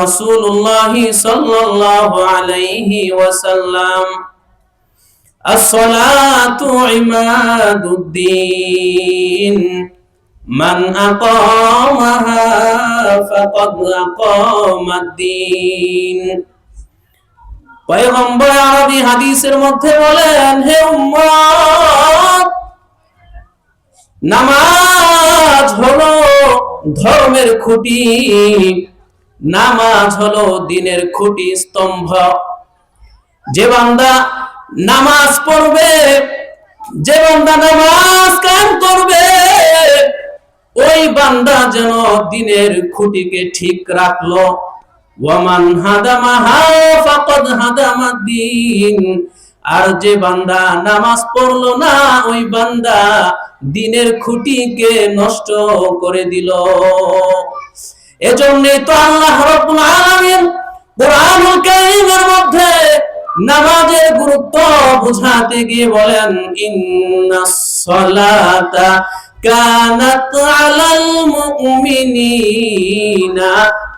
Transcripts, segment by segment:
রাসূলুল্লাহ সাল্লাল্লাহু আলাইহি ওয়াসাল্লাম as-salatu imaduddin man aqamaha faqad aqamad-din। পয়গম্বর আরবী হাদিসের মধ্যে বলেন, হে উম্মত, নামাজ হলো ধর্মের খুঁটি, নামাজ হলো দ্বীনের খুঁটি স্তম্ভ। যে বান্দা নামাজ পড়বে, যে বান্দা নামাজ কায়েম করবে, ওই বান্দা যেন দ্বীনের খুঁটিকে ঠিক রাখলো। ওয়ামান হাদামাহা ফাকাদ হাদামাদ-দ্বীন। আর যে বান্দা নামাজ পড়লো না, ওই বান্দা দ্বীনের খুঁটিকে নষ্ট করে দিল। এজন্যই তো আল্লাহ রাব্বুল আলামিন কুরআনুল কারীমের মধ্যে নামাজের গুরুত্ব বুঝাতে গিয়ে বলেন, ইন্নাস সালাতা কানাত আলাল মুমিনিনা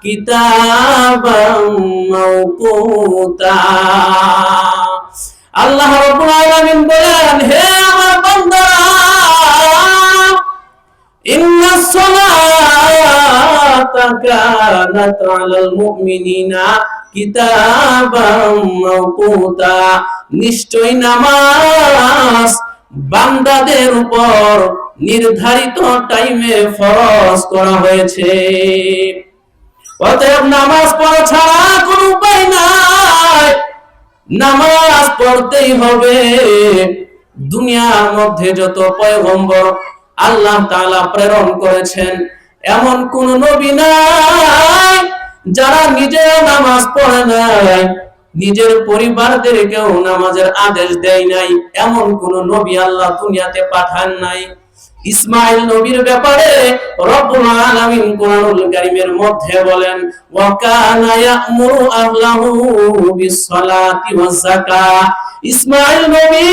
কিতাবাম মাওকুতা। আল্লাহ রাব্বুল আলামিন বলেন, হে আমার বান্দারা, ইন্নাস সালাতা কানাত আলাল মুমিনিনা কিতাবাম মাওকুতা। নিশ্চয় নামাজ বান্দাদের উপর নির্ধারিত টাইমে ফরজ করা হয়েছে। অতএব নামাজ পড়া ছাড়া কোনো উপায় নাই, নামাজ পড়তেই হবে। দুনিয়ার মধ্যে যত পয়গম্বর আল্লাহ তাআলা প্রেরণ করেছেন, এমন কোন নবী নাই যারা নিজে নামাজ পড়ে নাই, নিজের পরিবারদেরকেও নামাজের আদেশ দেয় নাই, এমন কোন নবী আল্লাহ দুনিয়াতে পাঠান নাই। ইসমাঈল নবীর ব্যাপারে রব্বুল আলামিন কুরআনুল কারীমের মধ্যে বলেন, ওয়া কানা ইয়া'মুরু আহলাহু বিস-সালাতি ওয়াজ-যাকাত। ইসমাঈল নবী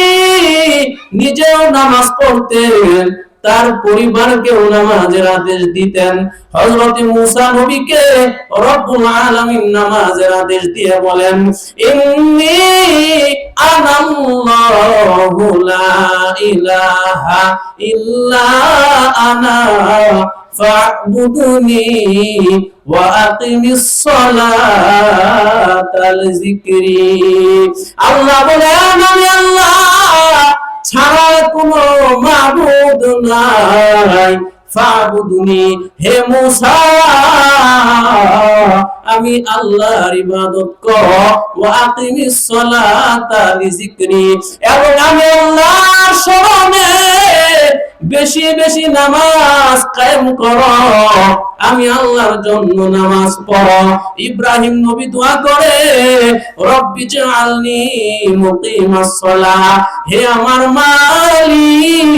নিজেও নামাজ পড়তেন, তার পরিবারকেও নামাজের আদেশ দিতেন। হযরত মুসা নবীকে রব্বুল আলামিন নামাজের আদেশ দিয়ে বলেন, ইন্নী আনাল্লাহু লা ইলাহা ইল্লা আনা ফা'বুদুনি ওয়া আকিমিস সালাতা লিযিকরি। আল্লাহ বলেন, আমি আল্লাহ ছাড়া কোনো মাবুদ নাই, ফা'বুদুনি, হে মুসা আমি আল্লাহর ইবাদত কর, ওয়া আকিমিস সালাতা লিযিকরি, এবং আমি আল্লাহর স্মরণে বেশি বেশি নামাজ কায়েম করো, আমি আল্লাহর জন্য নামাজ পড়ো। ইব্রাহিম নবী দোয়া করে, রব্বি জাআলনি মুকিমাস সালাহ, হে আমার মালিক,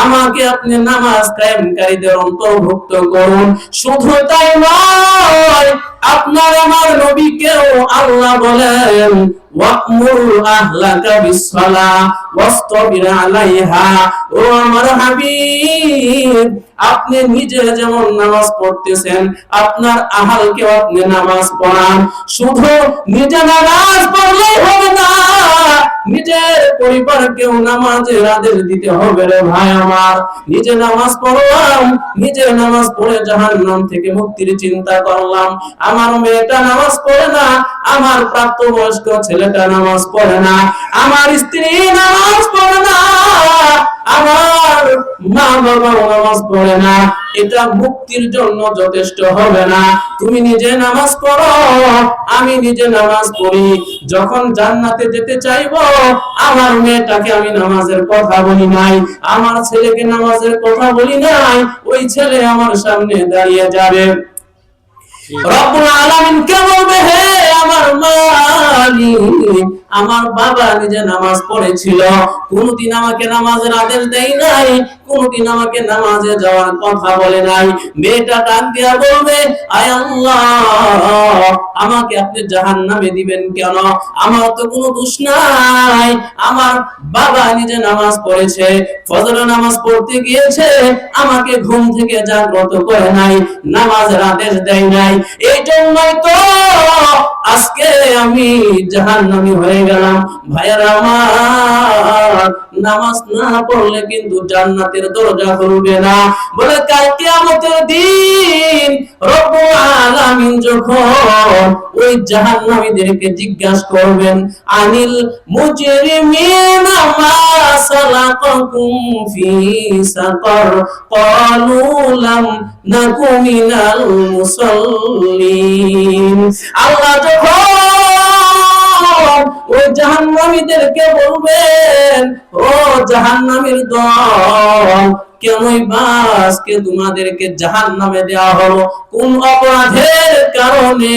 আমাকে আপনি নামাজ কায়েমকারীদের অন্তর্ভুক্ত করুন। শুধু তাই নয়, আপনার আমার নবীকেও আল্লাহ বলেন, ওয়া'মুর আহলাকা বিস-সালাহ ওয়াসতাবির আলাইহা। ও আমার হাবিব, আপনি নিজে যেমন নামাজ পড়তেছেন, আপনার আহলকেও আপনি নামাজ পড়ান। শুধু নিজে নামাজ পড়লেই হবে না, নিজের পরিবারকেও নামাজের আদেশ দিতে হবে রে ভাই আমার। নিজে নামাজ পড়লাম, নিজে নামাজ পড়ে জাহান্নাম থেকে মুক্তির চিন্তা করলাম। আমার মেয়েটা নামাজ পড়ে না, আমার প্রাপ্তবয়স্ক ছেলেটা নামাজ পড়ে না, আমার স্ত্রী নামাজ পড়ে না, আমার মা বাবা নামাজ পড়ে না, এটা মুক্তির জন্য যথেষ্ট হবে না। তুমি নিজে নামাজ পড়ো, আমি নিজে নামাজ পড়ি। যখন জান্নাতে যেতে চাইবো, আমার মেয়েটাকে আমি নামাজের কথা বলি নাই, আমার ছেলেকে নামাজের কথা বলি নাই, ওই ছেলে আমার সামনে দাঁড়িয়ে যাবে। রব্বুল আলামিন কে বলবে, হে আমার মালিক, আমার বাবা নিজে নামাজ পড়েছিল, কোনদিন আমাকে নামাজের আদেশ দেয় নাই, কোনদিন আমাকে নামাজে যাওয়ার কথা বলে নাই। মেয়েটা ডাক দিয়া বলবে, আয় আল্লাহ, আমাকে আপনি জাহান্নামে দিবেন কেন? আমার তো কোনো দোষ নাই। আমার বাবা নিজে নামাজ পড়েছে, ফজরের নামাজ পড়তে গিয়েছে, আমাকে ঘুম থেকে জাগ্রত করে নাই, নামাজের আদেশ দেয় নাই, এই জন্যই তো আজকে আমি জাহান্নামী হয়ে গেলাম। ভাইয়ারা আমার, নামাজ না পড়লে কিন্তু জান্নাতের দরজা খুলবে না। বলে কাল কিয়ামতের দিন রব্বুল আলামিন যখন ওই জাহান্নামীদেরকে জিজ্ঞাসা করবেন, আনিল মুজরিমিনা মা সালাকাকুম ফি সাকার ক্বালু লাম নাকু মিনাল মুসাল্লিন। আল্লাহ যখন ওই জাহান্নামীদেরকে বলবেন, ও জাহান্নামীর দল, কেনই বাসকে তোমাদেরকে জাহান্নামে দেওয়া হলো? কোন অপরাধের কারণে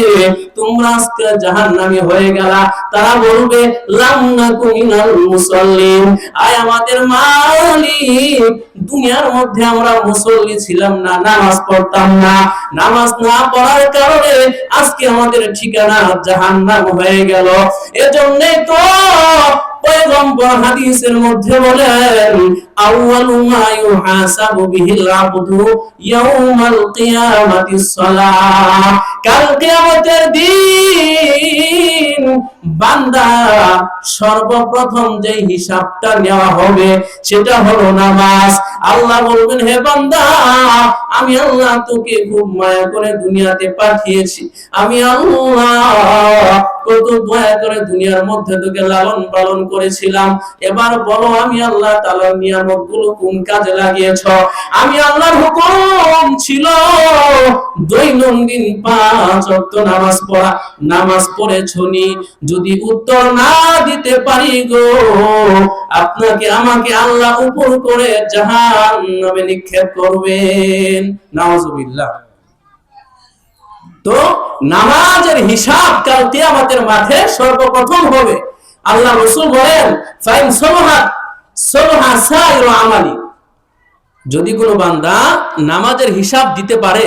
তোমরা আজকে জাহান্নামী হয়ে গেলা? তারা বলবে, লাম নাকু মিনাল মুসাল্লিন, আয় আমাদের মালিক, দুনিয়ার মধ্যে আমরা মুসল্লি ছিলাম না, নামাজ পড়তাম না, নামাজ না পড়ার কারণে আজকে আমাদের ঠিকানা জাহান্নাম হয়ে গেল। এজন্যই তো পয়গম্বর হাদিসের মধ্যে বলেন, আউয়ালু মা ইউহাসাবু বিহিল আবদু ইয়াউমাল কিয়ামাতিস সালাহ। কাল কিয়ামতের দিন বান্দা সর্বপ্রথম যে হিসাবটা নেওয়া হবে সেটা হলো নামাজ। আল্লাহ বলবেন, হে বান্দা, আমি আল্লাহ তোকে খুব মায়া করে দুনিয়াতে পাঠিয়েছি, আমি আল্লাহ কত দয়া করে দুনিয়ার মধ্যে তোকে লালন পালন করেছিলাম, এবার বলো আমি আল্লাহ তাআলার নিয়ামতগুলো কোন কাজে লাগিয়েছ? আমি আল্লাহর হুকুম ছিল দৈনন্দিন 5 ওয়াক্ত নামাজ পড়া, নামাজ পড়েছনি? যদি উত্তর না দিতে পারি গো, আপনাকে আমাকে আল্লাহ উপর করে জাহান্নামে নিক্ষেপ করবেন। নাউজুবিল্লাহ। তো নামাজের হিসাব কাল কিয়ামতের মাঠে সর্বপ্রথম হবে। আল্লাহ রাসূল বলেন, ফাইন সালাহাত সালাহা সাইরু আমালি, যদি কোনো বান্দা নামাজের হিসাব দিতে পারে,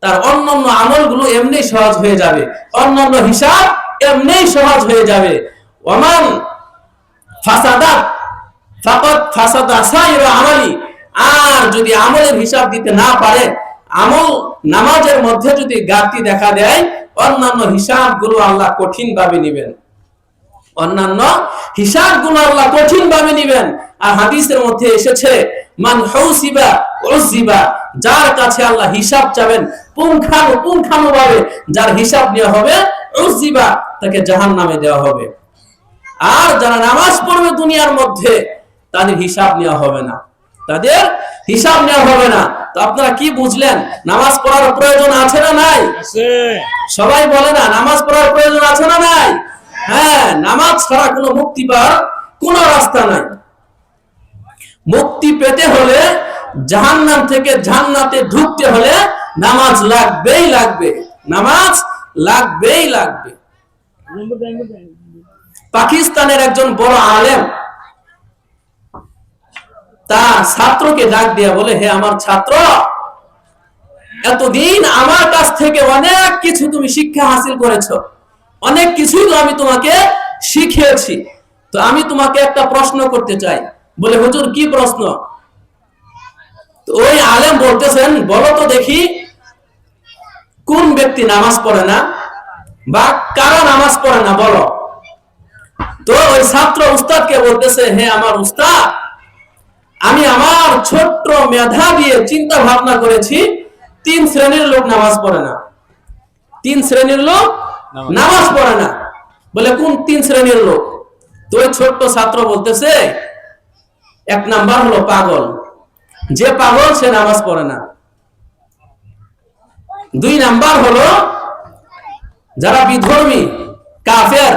তার অন্যান্য আমলগুলো এমনি সহজ হয়ে যাবে, অন্যান্য হিসাব এমনি সহজ হয়ে যাবে। ওমান ফাসাদাত ফাকাত ফাসাদা সাইরু আমালি, আর যদি আমলের হিসাব দিতে না পারে, আমল নামাজের মধ্যে যদি ঘাটতি দেখা দেয়, অন্যান্য হিসাবগুলো আল্লাহ কঠিন ভাবে নেবেন, অন্যান্য হিসাবগুলো আল্লাহ কঠিন ভাবে নেবেন। আর হাদিসের মধ্যে এসেছে, মান হুসিবা উযিবা, যার কাছে আল্লাহ হিসাব চাবেন পুঙ্খানু ভাবে, যার হিসাব নেওয়া হবে, উযিবা, তাকে জাহান্নামে দেওয়া হবে। আর যারা নামাজ পড়বে দুনিয়ার মধ্যে, তাদের হিসাব নেওয়া হবে না, তাদের হিসাব নেওয়া হবে না। তো আপনারা কি বুঝলেন? নামাজ পড়ার প্রয়োজন আছে না নাই? সবাই বলে না, নামাজ পড়ার প্রয়োজন আছে না নাই? হ্যাঁ, নামাজ ছাড়া কোনো মুক্তি পাওয়ার কোনো রাস্তা নাই। মুক্তি পেতে হলে, জাহান্নাম থেকে জান্নাতে ঢুকতে হলে নামাজ লাগবেই লাগবে, নামাজ লাগবেই লাগবে। পাকিস্তানের একজন বড় আলেম তার ছাত্রকে ডাক দিয়া বলে, হে আমার ছাত্র, এতদিন আমার কাছ থেকে অনেক কিছু তুমি শিক্ষা হাসিল করেছো, অনেক কিছুই তো আমি তোমাকে শিখিয়েছি, তো আমি তোমাকে একটা প্রশ্ন করতে চাই। বলে, হুজুর কি প্রশ্ন? তো ওই আলেম বলতেছেন, বলো তো দেখি, কোন ব্যক্তি নামাজ পড়ে না, বা কারা নামাজ পড়ে না, বলো। তো ওই ছাত্র উস্তাদকে বলতেছে, হে আমার উস্তাদ, আমি আমার ছোট্ট মেধা দিয়ে চিন্তা ভাবনা করেছি, 3 শ্রেণীর লোক নামাজ পড়ে না, 3 শ্রেণীর লোক নামাজ পড়ে না। বলে, কোন 3 শ্রেণীর লোক? তো ওই ছোট্ট ছাত্র বলতেছে, 1 নাম্বার হলো পাগল, যে পাগল সে নামাজ পড়ে না। 2 নাম্বার হলো যারা বিধর্মী, কাফের,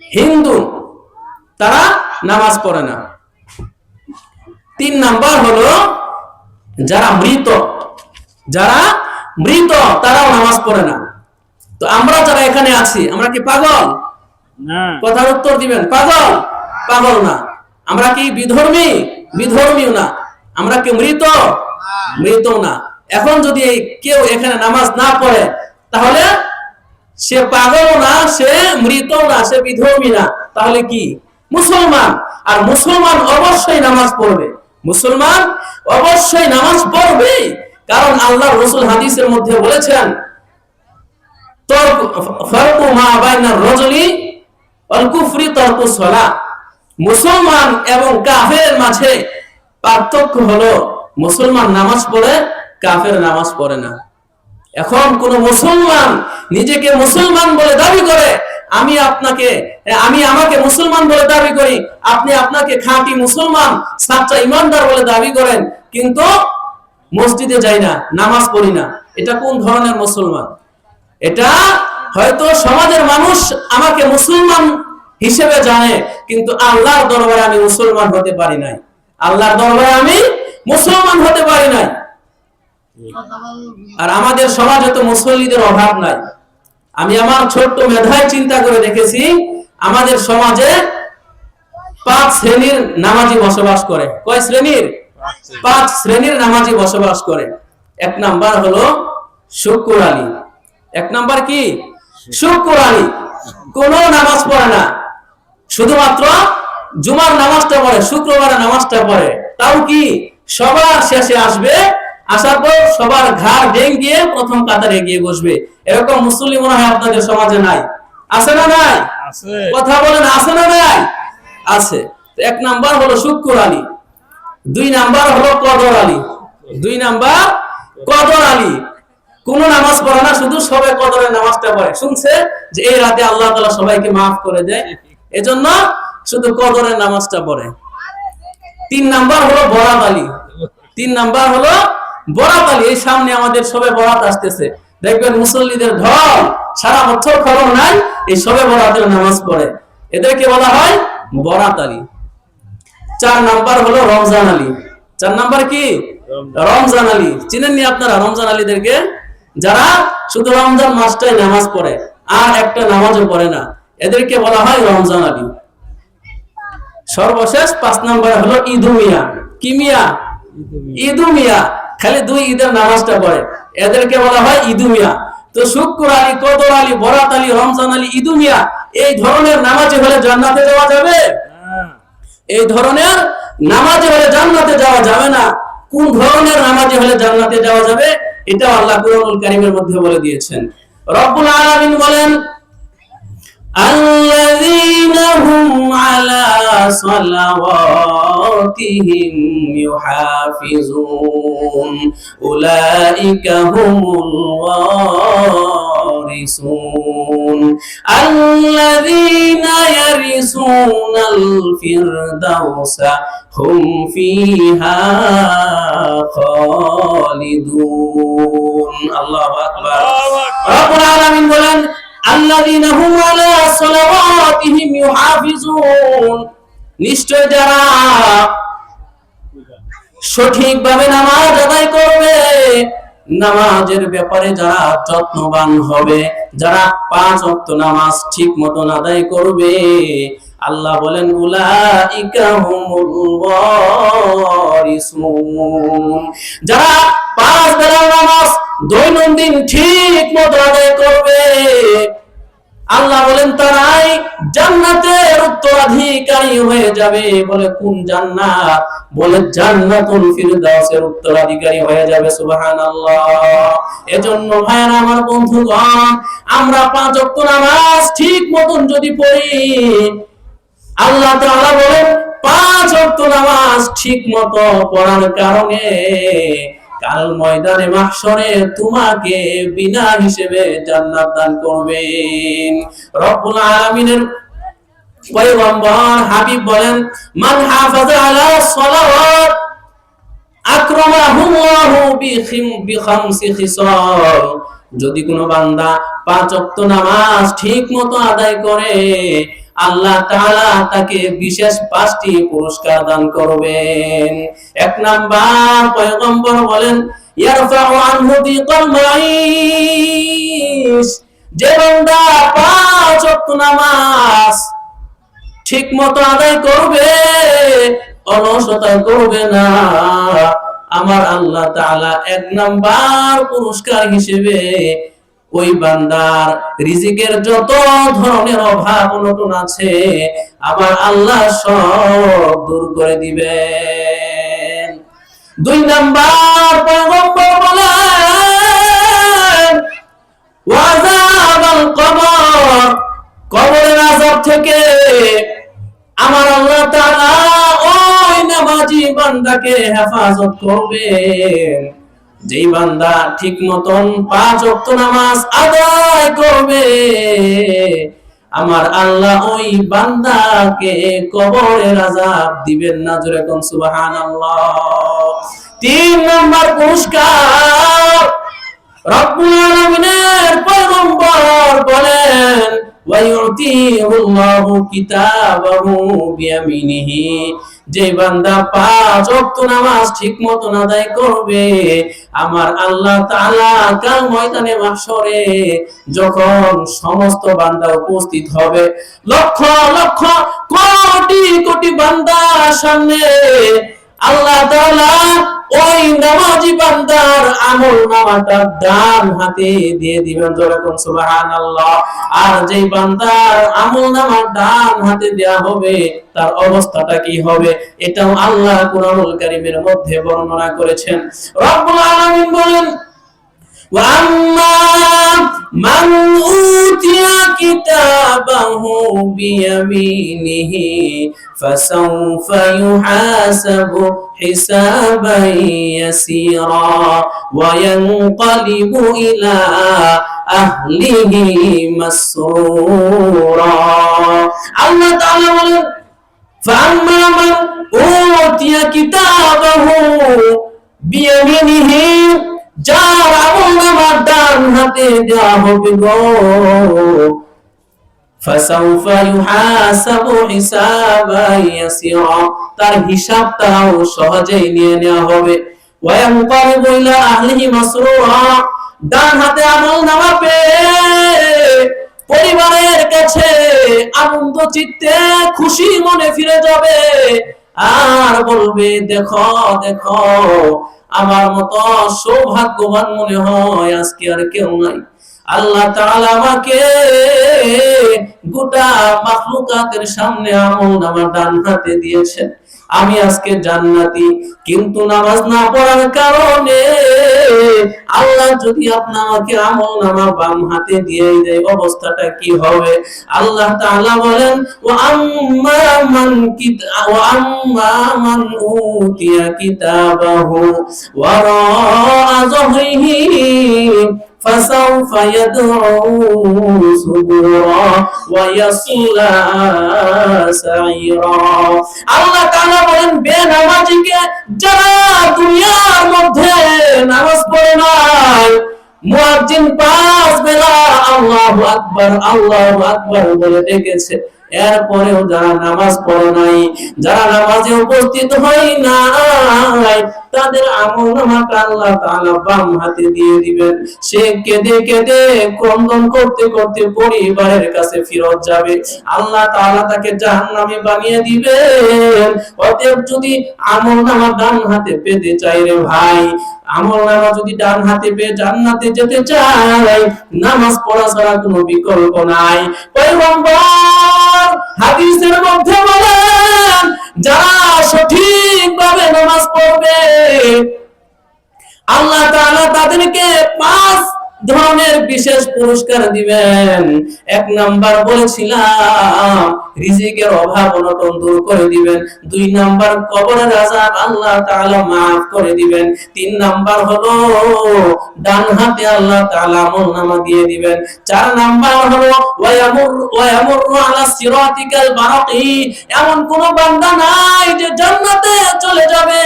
হিন্দু, তারা নামাজ পড়ে না। 3 নাম্বার হলো যারা মৃত, তারাও নামাজ পড়ে না। তো আমরা যারা এখানে আছি, আমরা কি পাগল? না। কথার উত্তর দিবেন, পাগল না। আমরা কি বিধর্মীও না। আমরা কি মৃত না। এখন যদি কেউ এখানে নামাজ না পড়ে, তাহলে সে পাগল না, সে মৃত না, সে বিধর্মী না, তাহলে কি? মুসলমান। আর মুসলমান অবশ্যই নামাজ পড়বে, মুসলমান অবশ্যই নামাজ পড়বে। কারণ আল্লাহ রাসূল হাদিসের মধ্যে বলেছেন, ফারকু মা বাইনার রাজুলি ওয়াল কুফরি তারকু সালাত। মুসলমান এবং কাফেরের মাঝে পার্থক্য হলো মুসলমান নামাজ পড়ে, কাফের নামাজ পড়ে না। এখন কোন মুসলমান নিজেকে মুসলমান বলে দাবি করে, আমি আমাকে মুসলমান বলে দাবি করি, আপনি আপনাকে খাঁটি মুসলমান সাচ্চা ইমানদার বলে দাবি করেন, কিন্তু মসজিদে যাই না, নামাজ পড়ি না, এটা কোন ধরনের মুসলমান? এটা হয়তো সমাজের মানুষ আমাকে মুসলমান হিসেবে জানে, কিন্তু আল্লাহর দরবারে আমি মুসলমান হতে পারি নাই, আল্লাহর দরবারে আমি মুসলমান হতে পারি নাই। আর আমাদের সমাজে তো মুসল্লিদের অভাব নাই। আমি আমার ছোট্ট মেধায় চিন্তা করে দেখেছি, আমাদের সমাজে 5 শ্রেণীর নামাজি বসবাস করে। কয় শ্রেণীর? 5 শ্রেণীর নামাজি বসবাস করে। 1 নাম্বার হলো শুক্র আলী। 1 নাম্বার কি? শুক্র আলী। কোন নামাজ পড়ে না, শুধুমাত্র জুমার নামাজটা পড়ে, শুক্রবারে নামাজটা পড়ে। তাও কি সবার শেষে আসবে, আসার পর সবার ঘাড় ডেঙ্গিয়ে প্রথম কাতারে গিয়ে বসবে। এরকম মুসল্লি মনে হয় আপনাদের সমাজে নাই? আছে না নাই? কথা বলেন, আছে না নাই? আছে। 1 নাম্বার হলো শুক্র আলী। 2 নাম্বার হলো কদর আলী। 2 নাম্বার কদর আলী। কোন নামাজ পড়ে না, শুধু সবে কদরের নামাজটা পড়ে। শুনছে যে এই রাতে আল্লাহ তাআলা সবাইকে মাফ করে দেয়, এজন্য শুধু কদরের নামাজটা পড়ে। 3 নাম্বার হলো বরাত আলী। 3 নাম্বার হলো বরাত আলী। এই সামনে আমাদের সবে বরাত আসতেছে, দেখবেন মুসল্লিদের ঢল, সারা বছর খবর নাই, এই সবে বরাতের নামাজ পড়ে, এদেরকে বলা হয় বরাত আলী। 4 নাম্বার হলো রমজান আলী। 4 নাম্বার কি? রমজান আলী। চিনেননি আপনারা রমজান আলীদেরকে? যারা শুধু রমজান মাসটাই নামাজ পড়ে, আর একটা নামাজও পড়ে না, এদেরকে বলা হয় রমজান আলী। সর্বশেষ 5 নাম্বার হলো ঈদু মিয়া। কি মিয়া? ঈদু মিয়া। খালি 2 ঈদের নামাজটা পড়ে, এদেরকে বলা হয় ঈদু মিয়া। তো শুক্র আলী, কদর আলী, বরাত আলী, রমজান আলী, ঈদু মিয়া, এই ধরনের নামাজি হলে জান্নাতে যাওয়া যাবে? এই ধরনের নামাজি হলে জান্নাতে যাওয়া যাবে না। কোন ধরনের নামাজি হলে জান্নাতে যাওয়া যাবে, এটা আল্লাহ কুরআনুল কারীমের মধ্যে বলে দিয়েছেন। রব্বুল আলামিন বলেন, আল্লাযীনা হুম আলা সালাওয়াতিহিম ইউহাফিজুন উলাইকা হুমুল ওয়ারিসুন আল্লাযীনা ইয়ারিসুনাল ফিরদাউসা হুম ফিহা খালিদুন। আল্লাহু আকবার। রব্বুল আলামিন বলেন, আল্লাযীনা হুম আলা সালাওয়াতিহিম ইউহাফিজুন, নিশ্চয় যারা সঠিকভাবে নামাজ আদায় করবে, নামাজের ব্যাপারে যারা যত্নবান হবে, যারা 5 ওয়াক্ত নামাজ ঠিক মতো আদায় করবে, আল্লাহ বলেন উলাইকা হুমুল ওয়ারিসুন, যারা 5 বেলার নামাজ দৈনন্দিন ঠিক মতো আদায় করবে, আল্লাহ বলেন তারাই জান্নাতের উত্তরাধিকারী হয়ে যাবে। বলে কোন জান্নাত? বলে জান্নাতুল ফিরদাউসের উত্তরাধিকারী হয়ে যাবে। সুবহানাল্লাহ। এজন্য ভাইরা আমার, বন্ধুগণ, আমরা 5 ওয়াক্ত নামাজ ঠিক মতন যদি পড়ি, আল্লাহ তাআলা বলেন 5 ওয়াক্ত নামাজ ঠিক মতো পড়ার কারণে কাল ময়দানে মাহশরে তোমাকে বিনা হিসেবে জান্নাত দান করবেন। রব্বুল আলামিনের পয়গম্বর হাবিব বলেন, মান হাফাযা আলা সালাওয়াত আকরামাহুল্লাহু বিখামসি খিসাল, যদি কোনো বান্দা 5 ওয়াক্ত নামাজ ঠিক মতো আদায় করে, আল্লাহ তাআলা তাকে বিশেষ 5টি পুরস্কার দান করবেন। 1 নাম্বার, পয়গম্বর বলেন, ইয়ারফাউ আনহু বিকাল মাইশ, যে বান্দা 5 ওয়াক্ত নামাজ ঠিক মতো আদায় করবে, অলসতা করবে না, আমার আল্লাহ তাআলা 1 নাম্বার পুরস্কার হিসেবে ওই বান্দার রিজিকের যত ধরনের অভাব অনটন আছে আমার আল্লাহ সব দূর করে দিবেন। 2 নাম্বার পয়গম্বর বলেন ওয়াযাবাল কবর, কবরের আযাব থেকে আমার আল্লাহ তাআলা ওই নামাজি বান্দাকে হেফাজত করবেন। যেই বান্দা ঠিক মতন 5 ওয়াক্ত নামাজ আদায় করবে আমার আল্লাহ ওই বান্দাকে কবরের আযাব দিবেন না। জোরে কোন সুবহানাল্লাহ। 3 নাম্বার পুরস্কার রব্বুল আলামিনের পয়গম্বর বলেন ওয়ায়ুতিহুল্লাহু কিতাবাহু বিয়ামিনিহি, যে বান্দা 5 ওয়াক্ত নামাজ ঠিকমতো আদায় করবে আমার আল্লাহ তাআলা কাল ময়দানে মাহশরে যখন সমস্ত বান্দা উপস্থিত হবে, লক্ষ লক্ষ কোটি কোটি বান্দার সামনে আল্লাহ তাআলা ওই নামাজি বান্দার আমলনামাটা ডান হাতে দিয়ে দিবেন। যেরকম সুবহানাল্লাহ। আর যেই বান্দার আমলনামা ডান হাতে দেয়া হবে তার অবস্থাটা কি হবে এটাও আল্লাহ কুরআনুল কারীমের মধ্যে বর্ণনা করেছেন। রব্বুল আলামিন বলেন وَأَمَّا مَنْ أُوتِيَ كِتَابَهُ بِيَمِينِهِ فَسَوْفَ يُحَاسَبُ حِسَابًا يَسِيرًا وَيَنْقَلِبُ إِلَى أَهْلِهِ مسرورا। আল্লাহ তাআলা বলেন فَأَمَّا مَنْ أُوتِيَ كِتَابَهُ بِيَمِينِهِ, যার আমলনামা ডান হাতে দেওয়া হবে গো ফাসাউফা ইউহাসাবু হিসাবান ইয়াসিরা, তার হিসাবটাও সহজেই নিয়ে নেওয়া হবে। ওয়া ইয়ানকালিবু ইলা আহলিহি মাসরুরা, ডান হাতে আমলনামা পেয়ে পরিবারের কাছে আনন্দ চিত্তে খুশি মনে ফিরে যাবে আর বলবে দেখো দেখো আমার মতো সৌভাগ্যবান মনে হয় আজকে আর কেউ নাই। আল্লাহ তাআলা আমাকে গোটা মাখলুকাতের সামনে আমলনামা ডান হাতে দিয়েছেন, আমি আজকে জান্নাতি। কিন্তু নামাজ না পড়ার কারণে আল্লাহ যদি আপনাকে আমলনামা বাম হাতে দিয়ে দেয় অবস্থাটা কি হবে? আল্লাহ তাআলা বলেন ওয়া আম্মা মান উতিয়া কিতাবাহু ওয়ারা'a যহরিহি فسوف يدعو ثبورا ويصلى سعيرا। আল্লাহ তাআলা বলেন বেনামাজিকে যারা দুনিয়ার মধ্যে নামাজ পড়ে নাই, মুয়াজ্জিন 5 বেলা আল্লাহু আকবার বলে ডেকেছে, এরপরেও যারা নামাজ পড়ে নাই, যারা নামাজে উপস্থিত হয় নাই, তাদের আমলনামাটা আল্লাহ তাআলা বাম হাতে দিয়ে দিবেন। সে কেঁদে কেঁদে ক্রন্দন করতে করতে পরিবারের কাছে ফিরত যাবে, আল্লাহ তাআলা তাকে জাহান্নামে বানিয়ে দিবেন। অতএব যদি আমলনামা ডান হাতে পেতে চাই রে ভাই, আমলনামা যদি ডান হাতে পেয়ে জান্নাতে যেতে চাই, নামাজ পড়া ছাড়া কোনো বিকল্প নাই। পয়গম্বর হাদিসের মধ্যে বলেন যারা সঠিকভাবে নামাজ পড়বে আল্লাহ তাআলা তাদেরকে 5 ধরনের বিশেষ পুরস্কার দিবেন। 1 নাম্বার বলেছিলাম রিজিকের অভাব অনটন দূর করে দিবেন। 2 নাম্বার কবরের আযাব আল্লাহ তাআলা maaf করে দিবেন। 3 নাম্বার হলো ডান হাতে আল্লাহ তাআলা আমলনামা দিয়ে দিবেন। 4 নাম্বার হলো ওয়ায়ামুরু আলা সিরাতিকাল বারাকি, এমন কোন বান্দা নাই যে জান্নাতে চলে যাবে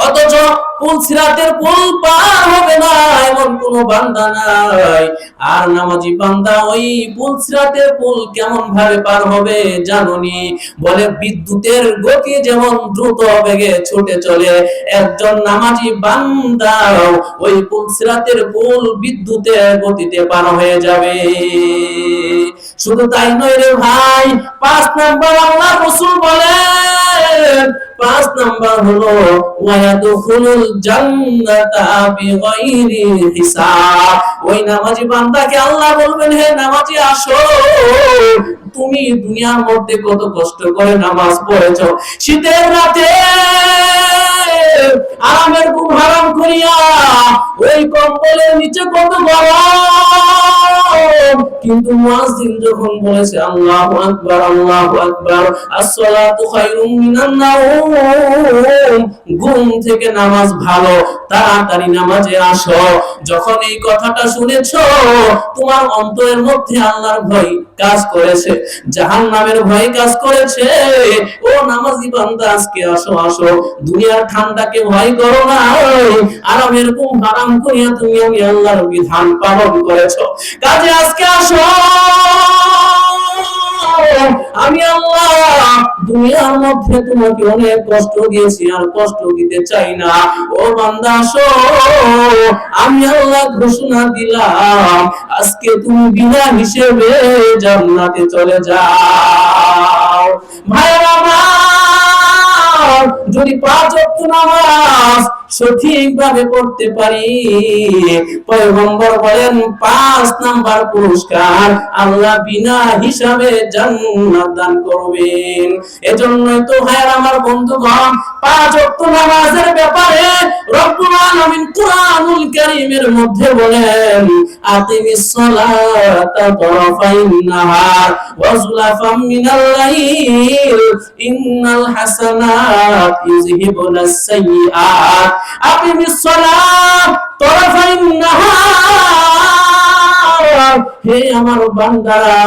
অথচ পুলসিরাতের পুল পার হবে না, এমন কোন বান্দা নাই। আর নামাজি বান্দা ওই পুলসিরাতের পুল কেমন ভাবে পার হবে জানোনি? বলে বিদ্যুতের গতি যেমন দ্রুত বেগে ছুটে চলে, একজন নামাজি বান্দা ওই পুলসিরাতের পুল বিদ্যুতের গতিতে পার হয়ে যাবে। শুধু তাই নয় রে ভাই, 5 নাম্বার আল্লাহ রাসূল বলেন 5 নাম্বার হলো ওয়ায়াদখুলুল জান্নাতা বিগাইরি হিসাব। ওই নামাজি বান্দাকে আল্লাহ বলবেন, হে নামাজি আসো, তুমি দুনিয়ার মধ্যে কত কষ্ট করে নামাজ পড়েছো, শীতের রাতে আরামের ঘুম হারাম করিয়া ওই কম্বলের নিচে কত গরম, কিন্তু মুয়াজ্জিন যখন বলেছে আল্লাহু আকবার আল্লাহু আকবার, আসসালাতু খায়রুম মিনান নাওম, ঘুম থেকে নামাজ ভালো, তাড়াতাড়ি নামাজে আসো, যখন এই কথাটা শুনেছো তোমার অন্তরের মধ্যে আল্লাহর ভয় কাজ করেছে, জাহান্নামের ভয় কাজ করেছে, ও নামাজি বান্দা আজকে আসো আসো, দুনিয়ার ঠান্ডাকে ভয় করো না, আরামের ঘুম হারাম করিয়া তুমি আমি আল্লাহর বিধান পালন করেছো, কাজে আজকে আসো, আমি আল্লাহ দুনিয়ার মধ্যে তোমাকে অনেক কষ্ট দিয়েছি, আর কষ্ট দিতে চাই না, ও বান্দা আসো, আমি আল্লাহ ঘোষণা দিলাম আজকে তুমি বিনা হিসেবে জান্নাতে চলে যাও। ভাইরা আমার, যদি 5 ওয়াক্ত নামাজ সঠিকভাবে পড়তে পারি, পয়গম্বর বলেন 5 নাম্বার পুরস্কার আল্লাহ বিনা হিসাবে জান্নাত দান করবেন। এজন্যই তো ভাইরা আমার বন্ধুগণ, 5 ওয়াক্ত নামাজের ব্যাপারে রব্বুল আলামিন কুরআনুল কারীমের মধ্যে বলেন, আকিমিস সালাতা তারাফাইন নাহার ওয়া যুলাফাম মিনাল লাইল ইন্নাল হাসানাত ইউযহিবুনাস সাইয়্যাত, আকিমিস সালাত তারাফাইন নাহার, হে আমার বান্দারা,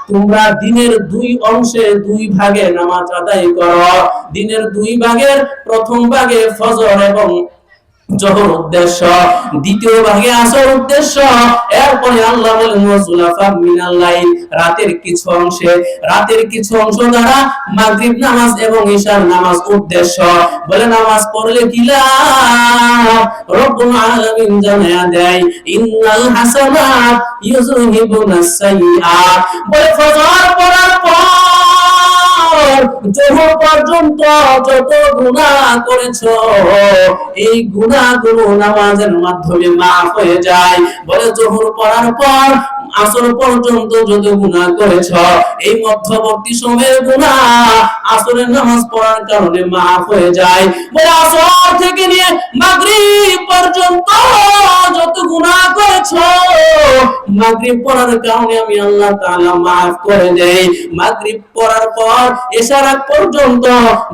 তোমরা দিনের 2 অংশে 2 ভাগে নামাজ আদায় করো, দিনের 2 ভাগের প্রথম ভাগে ফজর এবং জোহর উদ্দেশ্য, দ্বিতীয় ভাগে আসর উদ্দেশ্য, এরপরে আল্লাহ বলেন ওয়াজুলাফা মিনাল লাইল, রাতের কিছু অংশ দ্বারা মাগরিব নামাজ এবং ইশার নামাজ উদ্দেশ্য। বলে নামাজ পড়লে কি লাভ? রব্বুল আলামিন জানায়া দেয়, ইন্নাল হাসানাত ইউযহিবুনাস সাইয়্যাত। বলে ফজর পড়ার পর জোহর পর্যন্ত যত গুনাহ করেছো, এই গুনাহগুলো নামাজের মাধ্যমে মাফ হয়ে যায়। বলে জোহর পড়ার পর আসর পর্যন্ত যত গুনাহ করেছো, এই মধ্যবর্তী সময়ের গুনাহ আসরের নামাজ পড়ার কারণে মাফ হয়ে যায়। বলে আসর থেকে নিয়ে মাগরিব পর্যন্ত যত গুনাহ করেছো, মাগরিব পড়ার কারণে আমি আল্লাহ তাআলা মাফ করে দেই। মাগরিব পড়ার পর এশার আগ পর্যন্ত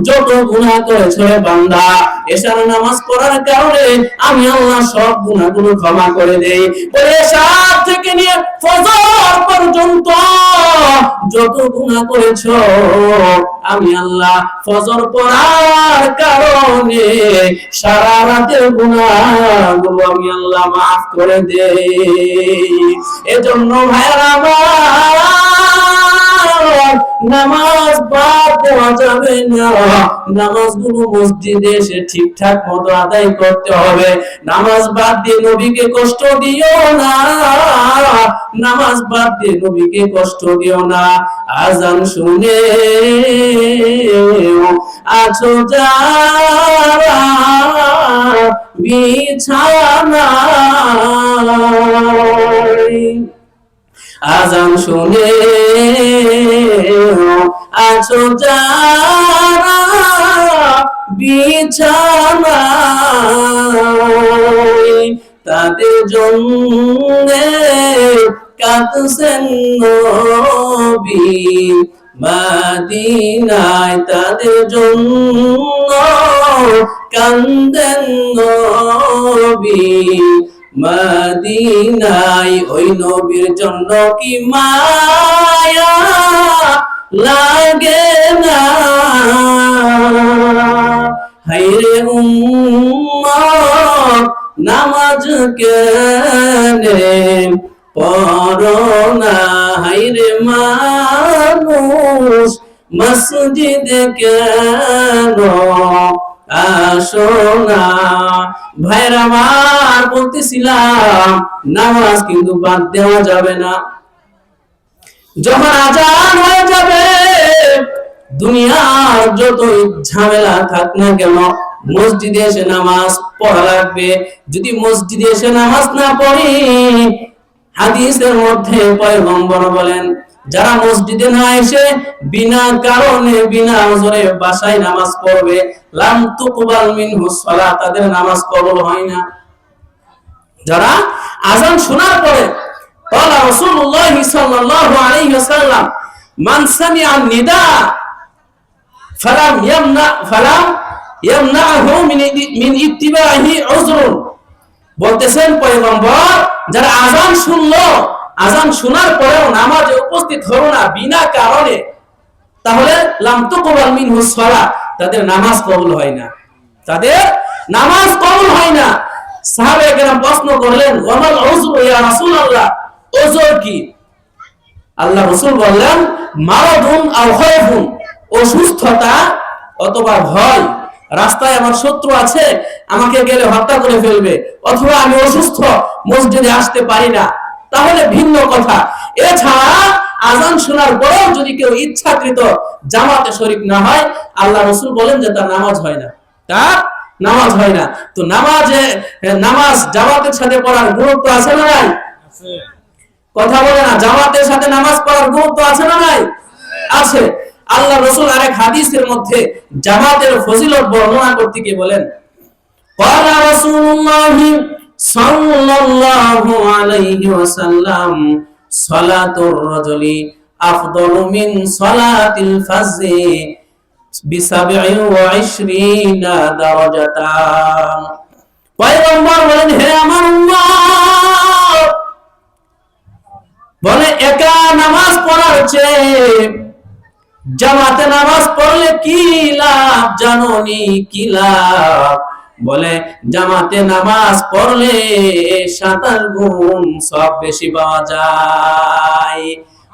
যত গুনাহ করেছো বান্দা, এশার নামাজ পড়ার কারণে আমি আল্লাহ সব গুনাহগুলো ক্ষমা করে দেই। বলে এশার থেকে নিয়ে ফজর পর্যন্ত যত গুনাহ করেছো, আমি আল্লাহ ফজর পড়ার কারণে সারা রাতের গুনাহগুলো আমি আল্লাহ মাফ করে দেই। এজন্য ভাইরা আমার, নামাজ বাদ দেওয়া যাবে না, নামাজগুলো মসজিদে এসে ঠিকঠাক মতো আদায় করতে হবে। নামাজ বাদ দিয়ে নবীকে কষ্ট দিও না, নামাজ বাদ দিয়ে নবীকে কষ্ট দিও না। আজান শুনে আছো যারা বিছানায়, আজান শুনে আছো যারা বিছানায়, তাদের জন্য কাঁদছেন নবী মদিনায়, তাদের জন্য কান্দেন নবী মদিনায়। ওই নবীর জন্য কি মায়া লাগে না? হায়রে উম্মত নামাজ কেনে পড়ো না, হায়রে মানুষ মসজিদে কেন আসো না? ভাইরা আমার, বলতেছিলাম নামাজ কিন্তু বাদ দেওয়া যাবে না। যখন আজান হয়ে যাবে, দুনিয়ার যতই ঝামেলা থাক না কেন, মসজিদে এসে নামাজ পড়া লাগবে। যদি মসজিদে এসে নামাজ না পড়ি, হাদিসের মধ্যে পয়গম্বর বলেন, যারা মসজিদে না এসে বিনা কারণে বিনা ওজরে বাসায় নামাজ পড়বে, লাম তুকবাল মিনহু সালাত, তাদের নামাজ কবুল হয় না। যারা আযান শোনার পরে قال رسول الله صلى الله عليه وسلم من سمع النداء فلم يمنعه من اتباعه عذر, বলতেছেন পয়গম্বর, যারা আযান শুনলো, আযান শোনার পরেও নামাজে উপস্থিত হলো না বিনা কারণে, তাহলে লাম তুকবাল মিনহু সালাত, তাদের নামাজ কবুল হয় না, তাদের নামাজ কবুল হয় না। সাহাবায়ে কেরাম প্রশ্ন করলেন, ওয়ামাল উযরু ইয়া রাসূলুল্লাহ, ওজর কি? আল্লাহ রাসূল বললেন, মারাদুন আও খায়ফুন, অসুস্থতা অথবা ভয়, রাস্তায় আমার শত্রু আছে, আমাকে গেলে হত্যা করে ফেলবে, অথবা আমি অসুস্থ, মসজিদে আসতে পারি না, তাহলে ভিন্ন কথা। এছাড়া আযান শোনার পরেও যদি কেউ ইচ্ছাকৃত জামাতে শরীক না হয়, আল্লাহ রাসূল বলেন যে তার নামাজ হয় না, তার নামাজ হয় না। তো নামাজ জামাতের সাথে পড়ার গুরুত্ব আছে না নাই? কথা বলে না, জামাতের সাথে নামাজ পড়ার গুরুত্ব আছে না নাই? আছে। আল্লাহ রাসূল আরেক হাদিসের মধ্যে জামাতের ফজিলত বর্ণনা করতে গিয়ে বলেন, ক্বালা রাসূলুল্লাহ সাল্লাল্লাহু আলাইহি ওয়াসাল্লাম, সালাতুর রাজুলি আফদালু মিন সালাতিল ফাজরি বি27 দারাজাতান। পয়গম্বর বলেন, হে আমার উম্মত, বলে একা নামাজ পড়ার চেয়ে জামাতে নামাজ পড়লে কি লাভ জানোনি? কি লাভ? বলে জামাতে নামাজ পড়লে 27 গুণ সব বেশি পাওয়া যায়।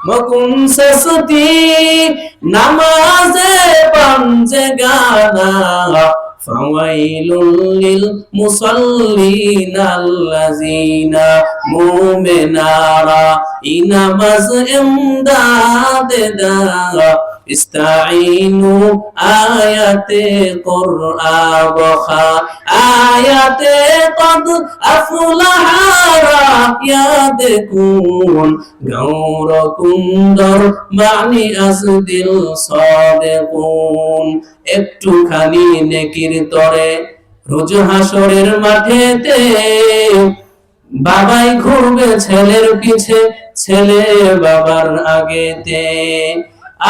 মকুন সসতি নামাজে পাঞ্জে গানা, ফাওয়াইলুল লিল মুসাল্লিন আল্লাযিনা মুমিনারা ইনামাজ ইমদাদে দা, ইস্তাঈনু আয়াতে কুরআন ওয়া আয়াতে কদ আফলাহা ইয়াদকুন গাওরকুন্দর মানি আসদিল সাদিকুন। একটুখানি নেকির তরে রোজ হাসরের মাঠেতে বাবাই ঘুরবে ছেলের পিছে, ছেলে বাবার আগেতে।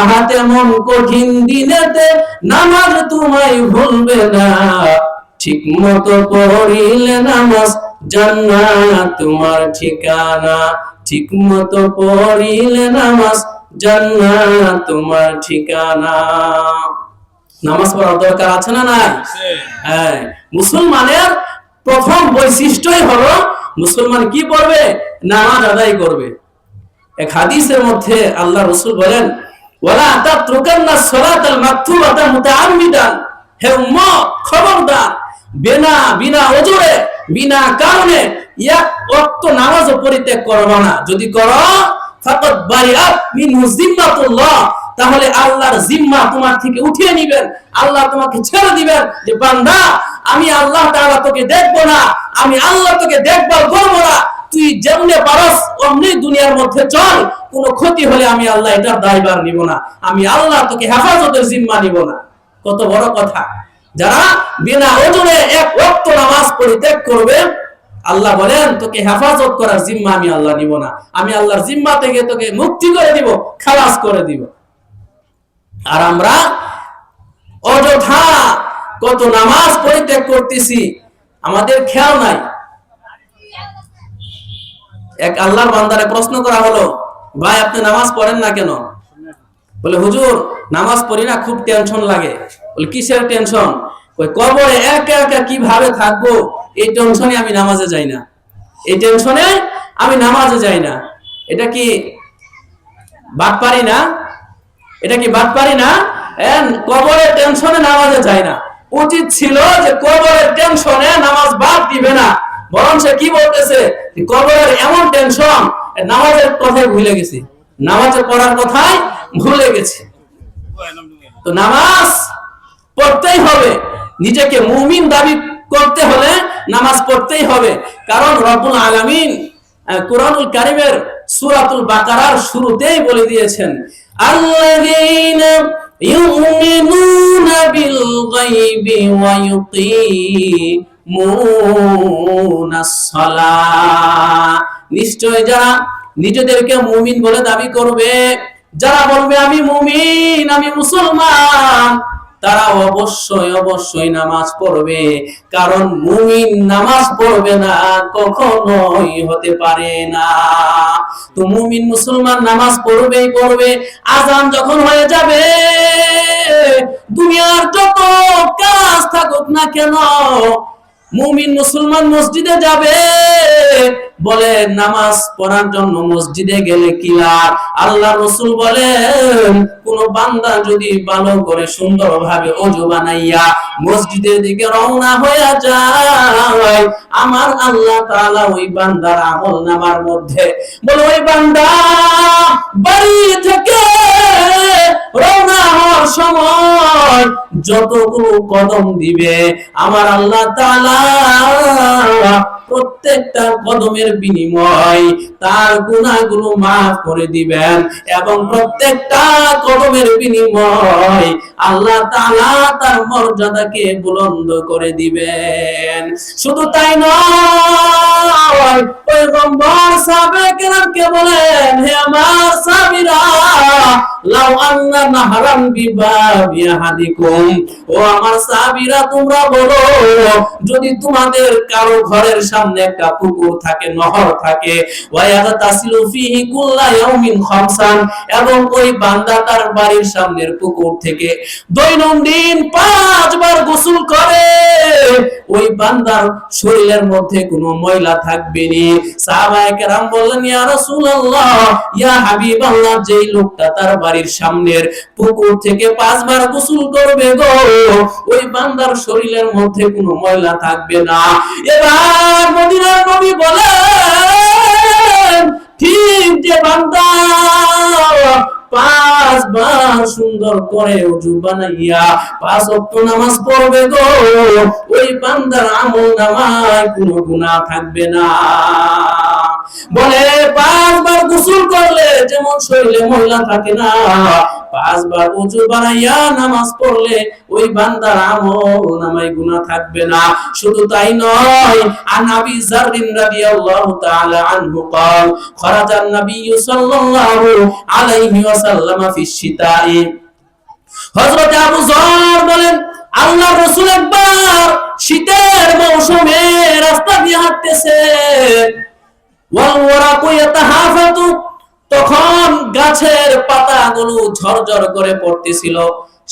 আহা তেমন কঠিন দিনেতে নামাজ তোমায় ভুলবে না, ঠিক মতো পড়িলে নামাজ জান্নাত তোমার ঠিকানা, ঠিক মতো পড়িলে নামাজ জান্নাত তোমার ঠিকানা। নামাজ পড়ার দরকার আছে না নাই? হ্যাঁ, মুসলমানের প্রথম বৈশিষ্ট্যই হলো মুসলমান কি পড়বে? নামাজ আদায় করবে। এক হাদিসের মধ্যে আল্লাহ রাসূল বলেন, ওয়ালা তাতরুকান্না সালাতাল মাকতুবাতা মুতাআম্মিদান, হে উম্মত খবরদার, বিনা ওজরে বিনা কারণে এক ওয়াক্ত নামাজও পরিত্যাগ করবে না। যদি করো ফাকাদ বারিআত মিনহু জিম্মাতুল্লাহ, তাহলে আল্লাহর জিম্মা তোমার থেকে উঠিয়ে নেবেন, আল্লাহ তোমাকে ছেড়ে দিবেন যে বান্দা, আমি আল্লাহ তাআলা তোকে দেখবো না, আমি আল্লাহ তোকে দেখভাল করবো না, তুই যেমনে পারস অমনি দুনিয়ার মধ্যে চল, কোনো ক্ষতি হলে আমি আল্লাহ এটার দায়ভার নিব না, আমি আল্লাহ তোকে হেফাজতের জিম্মা নিব না। কত বড় কথা! যারা বিনা ওজরে এক ওয়াক্ত নামাজ পরিত্যাগ করবে, আল্লাহ বলেন তোকে হেফাজত করার জিম্মা আমি আল্লাহ নিব না, আমি আল্লাহর জিম্মা থেকে তোকে মুক্তি করে দিব, খালাস করে দিব। আর আমরা অযথা কত নামাজ পরিত্যাগ করতেছি, আমাদের খেয়াল নাই। এক আল্লাহর বান্দারে প্রশ্ন করা হলো, ভাই আপনি নামাজ পড়েন না কেন? বলে হুজুর নামাজ পড়ি না, খুব টেনশন লাগে। বলে কিসের টেনশন? ওই কবরে একা একা কিভাবে থাকবো, এই টেনশনে আমি নামাজে যাই না, এই টেনশনে আমি নামাজে যাই না। এটা কি বাটপারি না? এটা কি বাটপারি না? কবরের টেনশনে নামাজে যায় না। উচিত ছিল যে কবরের টেনশনে নামাজ বাদ দিবে না, বরং সে কি বলতেছে, কবরের এমন টেনশন নামাজের কথাই ভুলে গেছি, নামাজে পড়ার কথাই ভুলে গেছি। তো নামাজ পড়তেই হবে, নিজেকে মুমিন দাবি করতে হলে নামাজ পড়তেই হবে। কারণ রব্বুল আলামিন কোরআনুল কারীমের সূরাতুল বাকারার শুরুতেই বলে দিয়েছেন, আল্লাযীনা ইউমিনুনা বিল গায়বি ওয়া ইউকিমুনাস সালাহ, নিশ্চয় যারা নিজেদেরকে মুমিন বলে দাবি করবে, যারা বলবে আমি মুমিন, আমি মুসলমান, তারা অবশ্যই অবশ্যই নামাজ পড়বে। কারণ মুমিন নামাজ পড়বে না কখনোই হতে পারে না। তো মুমিন মুসলমান নামাজ পড়বেই পড়বে। আযান যখন হয়ে যাবে, দুনিয়ার যত কাজ থাকুক না কেন, মুমিন মুসলমান মসজিদে যাবে। বলে নামাজ পড়ার জন্য মসজিদে গেলে কি লাভ? আল্লাহ রাসূল বলেন, কোন বান্দা যদি ভালো করে সুন্দরভাবে ওযু বানাইয়া মসজিদের দিকে রওনা হয়ে যায়, আমার আল্লাহ তাআলা ওই বান্দার আমলনামার মধ্যে, বলে ওই বান্দা বাড়ি থেকে রওনা হওয়ার সময় যতগুলো কদম দিবে, আমার আল্লাহ তাআলা প্রত্যেকটা কদমের বিনিময় তার গুনাহগুলো মাফ করে দিবেন, এবং প্রত্যেকটা কদমের বিনিময় আল্লাহ তাআলা তার মর্যাদাকে বুলন্দ করে দিবেন। শুধু তাই নয়, পয়গম্বর সাহাবায়ে কেরামকে বলেন, হে আমার সাহাবীরা, লাউ আন্না নাহরান বিবাবি আহাদিকুম, ও আমার সাহাবীরা তোমরা বলো, যদি তোমাদের কারো ঘরের সামনে একটা পুকুর থাকে, নহর থাকে, ওয়ায়াতাসিলু ফিহি কুল্লা ইয়াউমিন খামসান, এবং ওই বান্দা তার বাড়ির সামনের পুকুর থেকে দৈনন্দিন 5 বার গোসল করে, ওই বান্দার শরীরের মধ্যে কোনো ময়লা থাকবে না। সাহাবায়ে কেরাম বললেন, ইয়া রাসূলুল্লাহ, ইয়া হাবিবাল্লাহ, যেই লোকটা তার বাড়ির সামনের পুকুর থেকে 5 বার গোসল করবে গো, ওই বান্দার শরীরের মধ্যে কোনো ময়লা থাকবে না। এবার মদিনার নবী বলেন, ঠিক যে বান্দা 5 বার সুন্দর করে ওযু বানাইয়া 5 ওয়াক্ত নামাজ পড়বে গো, ওই বান্দার আমলনামায় কোনো গুনাহ থাকবে না। বলে 5 বার গোসল করলে যেমন শরীরে ময়লা থাকে না, 5 বার ওযু বানাইয়া নামাজ পড়লে ওই বান্দার আমলনামায় গুনাহ থাকবে না। শুধু তাই নয়, আন আবি যার রাদিয়াল্লাহু তাআলা আনহু قال خرج النبي صلى الله عليه وسلم في الشتاء, হযরত আবু যর বলেন, আল্লাহর রাসূল একবার শীতের মৌসুমে রাস্তা দিয়ে হাঁটতেছে, ওয়াল ওয়ারাকু ইয়াতাহাফাতু, তখন গাছের পাতাগুলো ঝরঝর করে পড়তেছিল।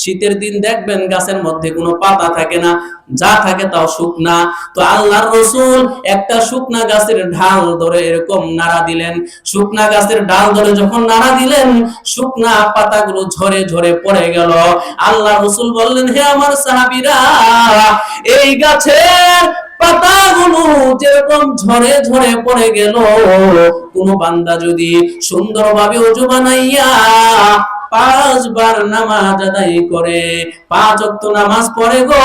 শীতের দিন দেখবেন গাছের মধ্যে কোনো পাতা থাকে না, যা থাকে তাও শুকনা। তো আল্লাহর রাসূল একটা শুকনা গাছের ঢাল ধরে এরকম নাড়া দিলেন। শুকনা গাছের ডাল ধরে যখন নাড়া দিলেন, শুকনা পাতাগুলো ঝরে ঝরে পড়ে গেল। আল্লাহর রাসূল বললেন, হে আমার সাহাবীরা, এই গাছের পাতাগুলো যেরকম ঝরে ঝরে পড়ে গেল, কোন বান্দা যদি সুন্দরভাবে ওযু বানাইয়া 5 বার নামাজ আদায় করে, 5 ওয়াক্ত নামাজ পড়ে গো,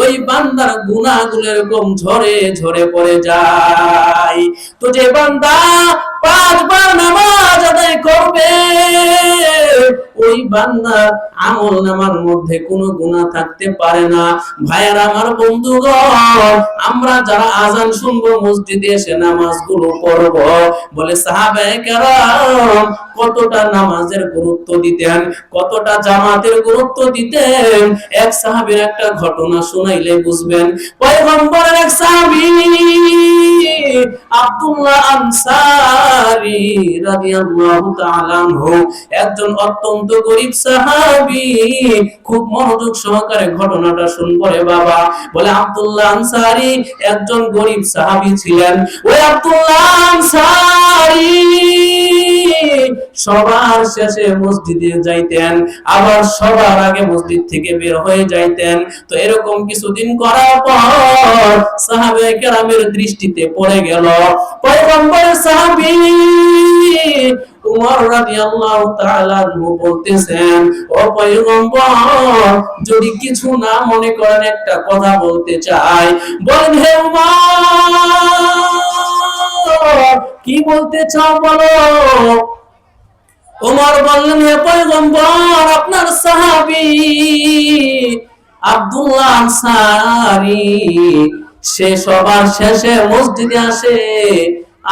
ওই বান্দার গুনাহগুলো এরকম ঝরে ঝরে পড়ে যায়। তো যে বান্দা 5 বার নামাজ আদায় করবে, ওই বান্দার আমলনামার মধ্যে কোনো গুনাহ থাকতে পারে না। ভাইয়ারা আমার, বন্ধুগণ, আমরা যারা আযান শুনবো, মসজিদে এসে নামাজগুলো পড়ব, বলে সাহাবায়ে কেরাম কতটা নামাজের গুরুত্ব দিতেন, কতটা জামাতের গুরুত্ব দিতেন। এক সাহাবীর একটা ঘটনা শুনাইলে বুঝবেন। পয়গম্বরের এক সাহাবী আব্দুল্লাহ আনসারী রাদিয়াল্লাহু তাআলা আনহু, একজন অত্যন্ত গরীব সাহাবী। খুব মনোযোগ সহকারে ঘটনাটা শুনবো রে বাবা। বলে আব্দুল্লাহ আনসারী একজন গরীব সাহাবী ছিলেন। ওই আব্দুল্লাহ আনসারী সবার শেষে মসজিদে যাইতেন, আবার সবার আগে মসজিদ থেকে বের হয়ে যাইতেন। তো এরকম কিছুদিন করার পর সাহাবায়ে কেরামের দৃষ্টিতে পড়ে গেল, পয়গম্বরের সাহাবী উমর রাদিয়াল্লাহু তাআলা আনহু বলতেছেন, ও পয়গম্বর, যদি কিছু না মনে করেন একটা কথা বলতে চাই। বলেন, হে উমর, কি বলতে চাও বলো। ওমর বললেন, হে পয়গম্বর, আপনার সাহাবী আব্দুল্লাহ আনসারী সে সবার শেষে মসজিদে আসে,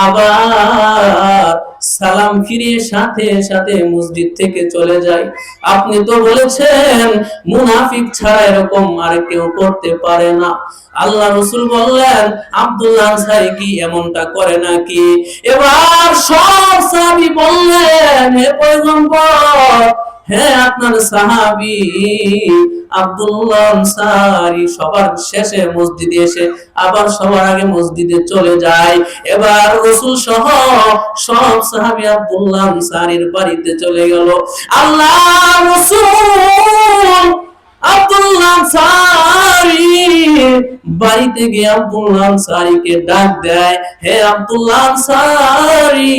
আবার সালাম ফিরিয়ে সাথে সাথে মসজিদ থেকে চলে যায়। আপনি তো বলেছেন মুনাফিক ছাড়া এরকম আর কেউ করতে পারে না। আল্লাহ রাসূল বললেন, আব্দুল্লাহ আনসারী কি এমনটা করে নাকি? এবার সব সাহাবী বললেন, হে পয়গম্বর, হ্যাঁ, আপনার সাহাবী আব্দুল্লাহ আনসারী সবার শেষে মসজিদে এসে আবার সবার আগে মসজিদে চলে যায়। এবার রাসূল সহ সব সাহাবী আব্দুল্লাহ আনসারীর বাড়িতে চলে গেল। আল্লাহ রাসূল আব্দুল্লাহ আনসারী বাড়িতে গিয়ে আব্দুল্লাহ আনসারীকে ডাক দেয়, হে আব্দুল্লাহ আনসারী।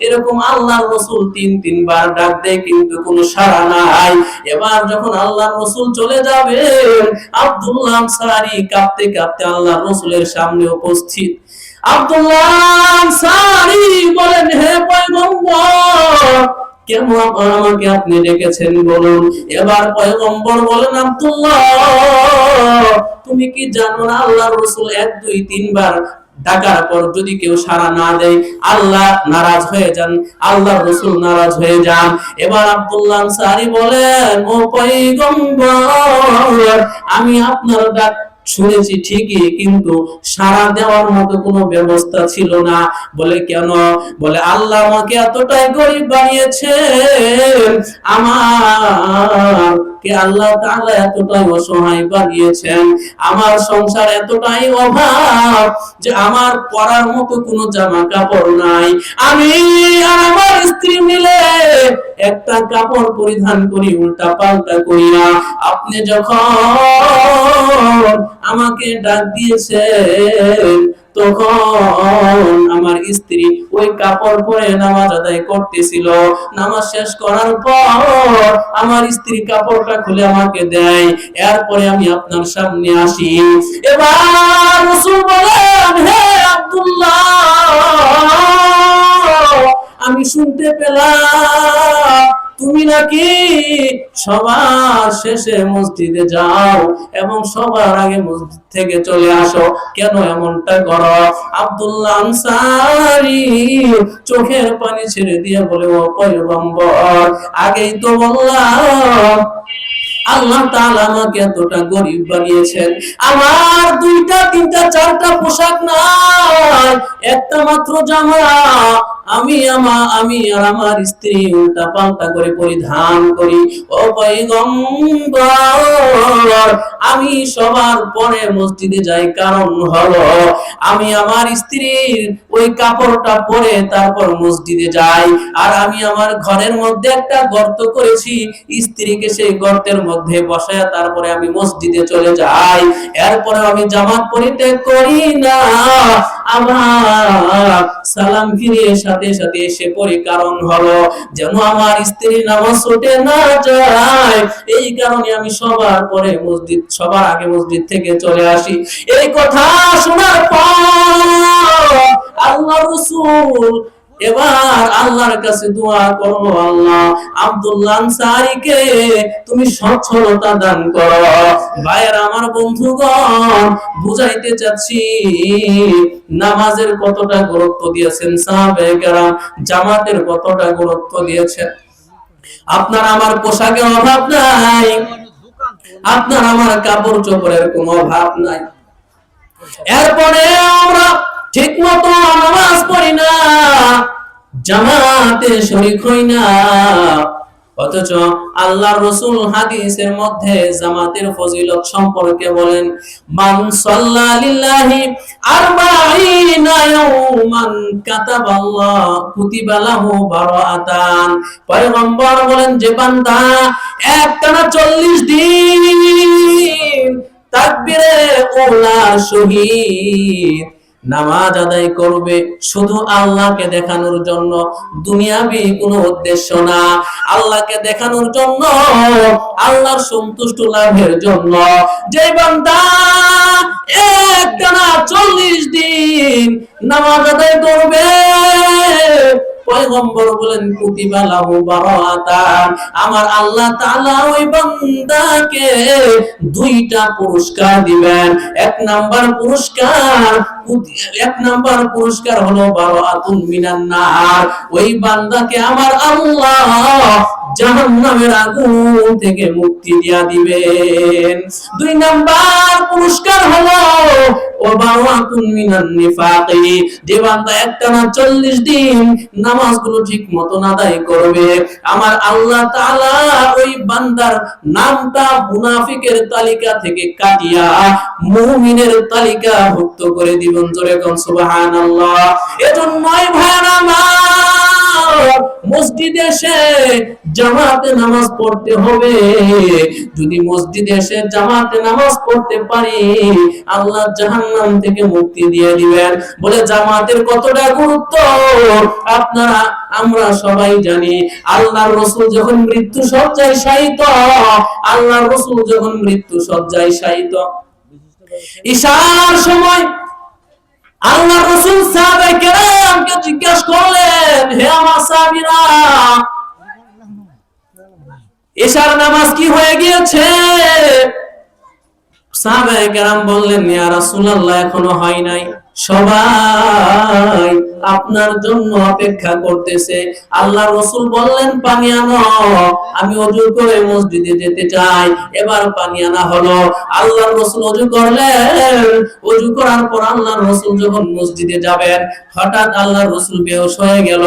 এরকম আল্লাহর রাসূল তিনবার ডাক দেয়, কিন্তু কোনো সাড়া নাই। এবার যখন আল্লাহর রাসূল চলে যাবেন, আব্দুল্লাহ আনসারী কাঁপতে কাঁপতে আল্লাহর রাসূলের সামনে উপস্থিত। আব্দুল্লাহ আনসারী বলেন, হে পয়গম্বর, কেমন আমাকে আপনি ডেকেছেন বলুন। এবার পয়গম্বর বলেন, আব্দুল্লাহ, তুমি কি জানো না আল্লাহর রাসূল 1 2 3 বার ডাকার পর যদি কেউ সাড়া না দেয়, আল্লাহ নারাজ হয়ে যান, আল্লাহর রাসূল নারাজ হয়ে যান। এবার আব্দুল্লাহ আনসারী বলেন, ও পয়গম্বর, আমি আপনার ডাক শুনেছি ঠিকই, কিন্তু সাড়া দেওয়ার মতো কোনো ব্যবস্থা ছিল না। বলে, কেন? বলে, আল্লাহ আমাকে এতটাই গরীব বানিয়েছেন, আমাকে আল্লাহ তাআলা এতটাই অসহায় বানিয়েছেন, আমার সংসার এতটাই অভাব যে আমার পরার মতো কোনো জামা কাপড় নাই। আমি আর আমার স্ত্রী মিলে একটা কাপড় পরিধান করি, উল্টা পাল্টা করি না। আপনি যখন আমাকে ডাক দিয়েছেন, তখন আমার স্ত্রী ওই কাপড় পরে নামাজ আদায় করতেছিল। নামাজ শেষ করার পর আমার স্ত্রী কাপড়টা খুলে আমাকে দেয়, এরপরে আমি আপনার সামনে আসি। এবার রাসূল বলেন, হে আব্দুল্লাহ, আমি শুনতে পেলাম তুমি নাকি সবার শেষে মসজিদে যাও এবং সবার আগে মসজিদ থেকে চলে আসো, কেন এমনটা করো? আব্দুল্লাহ আনসারী চোখের পানি ছেড়ে দিয়ে বলে, ও পয়গম্বর, আগেই তো বললাম আল্লাহ তাআলা আমাকে এতটা গরীব বানিয়েছেন, আমার 2টা 3টা 4টা পোশাক নাই, একটা মাত্র জামা আমি আর আমার স্ত্রী উল্টা পাল্টা করে পরিধান করি। ও পয়গম্বর, আমি সবার পরে মসজিদে যাই, কারণ হলো আমি আমার স্ত্রীর ওই কাপড়টা পরে তারপর মসজিদে যাই, আর আমি আমার ঘরের মধ্যে একটা গর্ত করেছি, স্ত্রীকে সেই গর্তের মধ্যে বসায়া তারপরে আমি মসজিদে চলে যাই, এরপরে আমি জামাত পরিত্যাগ করি না, আমার সালাম ফিরিয়ে সাথে সাথে এসে পড়ি, কারণ হলো যেন আমার স্ত্রী নামাজ ছুটে না যায়, এই কারণে আমি সবার আগে মসজিদ থেকে চলে আসি। এই কথা শোনার পর আল্লাহর রাসূল এবার আল্লাহর কাছে দোয়া করলো, আল্লাহ আব্দুল্লাহ আনসারীকে তুমি সচ্ছলতা দান করো। ভাইয়ের আমার বন্ধুগণ, বুঝাইতে চাচ্ছি নামাজের কতটা গুরুত্ব দিয়েছেন সাহাবায়ে কেরাম, জামাতের কতটা গুরুত্ব দিয়েছেন। আপনার আমার পোশাকের অভাব নাই, আপনার আমার কাপড় চোপড়ের কোনো অভাব নাই, এরপরে আমরা ঠিক মতো নামাজ পড়ি না, জামাতে শরীক হই না, অথচ আল্লাহর রাসূল হাদিসের মধ্যে জামাতের ফজিলত সম্পর্কে বলেন, মান সাল্লা লিল্লাহি 40 ইয়াওমান কুতিবা লাহু বারাআতান। পয়গম্বর বলেন, যে বান্দা একটানা 40 দিন তাকবীরে উলা শহীদ নামাজ আদায় করবে শুধু আল্লাহকে দেখানোর জন্য, দুনিয়াবি কোনো উদ্দেশ্য না, আল্লাহকে দেখানোর জন্য, আল্লাহর সন্তুষ্ট লাভের জন্য। যে বান্দা একটানা 40 দিন নামাজ আদায় করবে, পয়গম্বর বলেন কুতিবা লাহু বারাআতান, আমার আল্লাহ তাআলা ওই বান্দাকে দুইটা পুরস্কার দিবেন। এক নাম্বার পুরস্কার হলো বারাআতুন মিনান নার, ওই বান্দাকে আমার আল্লাহ জাহান্নামের আগুন থেকে মুক্তি দিয়া দিবেন। 2 নাম্বার পুরস্কার হলো ওয়াবারাতুন মিনান নিফাকি, যে বান্দা একটানা 40 দিন নামাজগুলো ঠিক মতো আদায় করবে, আমার আল্লাহ তাআলা ওই বান্দার নামটা মুনাফিকের তালিকা থেকে কাটিয়া মুমিনের তালিকাভুক্ত করে দিবেন। জোরে কোন সুবহানাল্লাহ। এজন্যই ভাইরা আমার, মসজিদে এসে জামাতে নামাজ পড়তে হবে। যদি মসজিদে এসে জামাতে নামাজ পড়তে পারি, আল্লাহ জাহান্নাম থেকে মুক্তি দিয়ে দিবেন। বলে জামাতের কতটা গুরুত্ব আপনারা আমরা সবাই জানি। আল্লাহর রাসূল যখন মৃত্যু শয্যায় শায়িত, আল্লাহর রাসূল যখন মৃত্যু শয্যায় শায়িত, ঈশার সময় আল্লাহর রাসূল সাহাবায়ে কেরামকে জিজ্ঞাসা করলেন, হে আমার সাহাবীরা, ঈশার নামাজ কি হয়ে গিয়েছে? সাহাবায়ে কেরাম বললেন, ইয়া রাসূলুল্লাহ এখনো হয় নাই, সবাই আপনার জন্য অপেক্ষা করতেছে। আল্লাহর রাসূল বললেন, পানি আনো, আমি ওযু করে মসজিদে যেতে চাই। এবার পানি আনা হলো, আল্লাহর রাসূল ওযু করলেন। ওযু করার পর আল্লাহর রাসূল যখন মসজিদে যাবেন, হঠাৎ আল্লাহর রাসূল বেহুশ হয়ে গেল।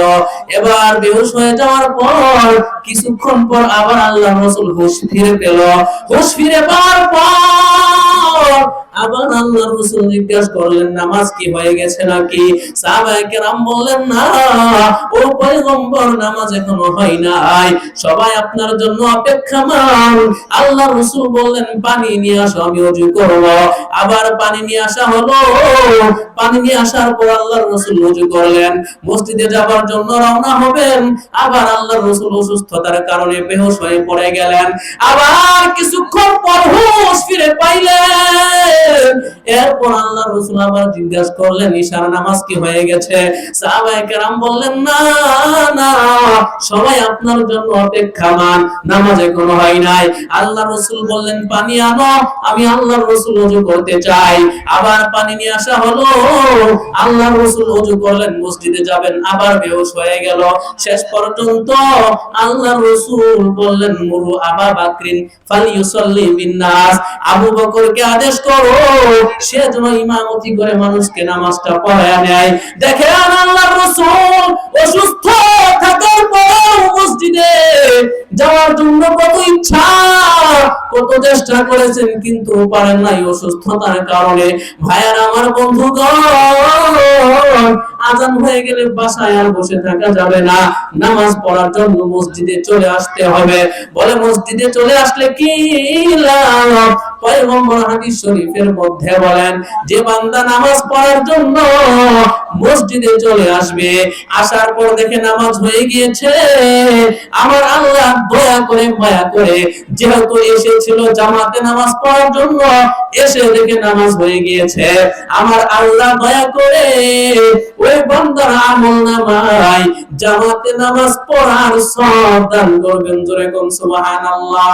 এবার বেহুশ হয়ে যাওয়ার পর কিছুক্ষণ পর আবার আল্লাহর রাসূল হুঁশ ফিরে পেল। হুঁশ ফিরে পাওয়ার পর আবার আল্লাহর রাসূল জিজ্ঞাসা করলেন, নামাজ কি হয়ে গেছে নাকি? সাহাবায়ে কেরাম বললেন, না ও পয়গম্বর, নামাজ এখনো হয় নাই, সবাই আপনার জন্য অপেক্ষামান। আল্লাহর রাসূল বললেন, পানি নিয়ে আসো, আমি ওযু করব। আবার পানি নিয়ে আসা হলো। পানি নিয়ে আসার পর আল্লাহর রাসূল ওযু করলেন, মসজিদে যাবার জন্য রওনা হবেন। আবার আল্লাহর রাসূল অসুস্থতার কারণে বেহুশ হয়ে পড়ে গেলেন। আবার কিছুক্ষণ পর হুঁশ ফিরে পাইলেন। এরপর আল্লাহর রাসূল আবার জিজ্ঞাসা করলেন, ঈশার নামাজ কি হয়ে গেছে? সাহাবায়ে কেরাম বললেন, না না, সবাই আপনার জন্য অপেক্ষামান, নামাজ এখনো হয় নাই। আল্লাহর রাসূল বললেন, পানি আনো, আমি আল্লাহর রাসূল ওযু করতে চাই। আবার পানি নিয়ে আসা হলো। আল্লাহর রাসূল ওযু করলেন, মসজিদে যাবেন, আবার বেহুশ হয়ে গেল। শেষ পর্যন্ত আল্লাহর রাসূল বললেন, মুরু আবা বকরিন ফালিয়ুসাল্লি বিন-নাস, আবু বকরকে আদেশ করো, সে যেন ইমামতি করে মানুষকে নামাজটা পড়ায় নেয়। দেখেন আল্লাহর রাসূল অসুস্থ থাকার পর মসজিদে যাওয়ার জন্য কত ইচ্ছা, কত চেষ্টা করেছেন, কিন্তু পারেন নাই অসুস্থতার কারণে। ভাইয়ার আমার বন্ধুগণ, আযান হয়ে গেলে বাসায় আর বসে থাকা যাবে না, নামাজ পড়ার জন্য মসজিদে চলে আসতে হবে। বলে মসজিদে চলে আসলে কি লাভ? পয়গম্বর হাদিস শরীফের মধ্যে বলেন, যে বান্দা নামাজ পড়ার জন্য মসজিদে চলে আসবে, আসার পর দেখে নামাজ হয়ে গিয়েছে, আমার আল্লাহ দয়া করে মায়া করে, যেহেতু এসেছিল জামাতে নামাজ পড়ার জন্য, এসে দেখে নামাজ হয়ে গিয়েছে, আমার আল্লাহ দয়া করে ওই বান্দার আমলনামায় জামাতে নামাজ পড়ার সওয়াব দান করবেন। জোরে কোন সুবহানাল্লাহ।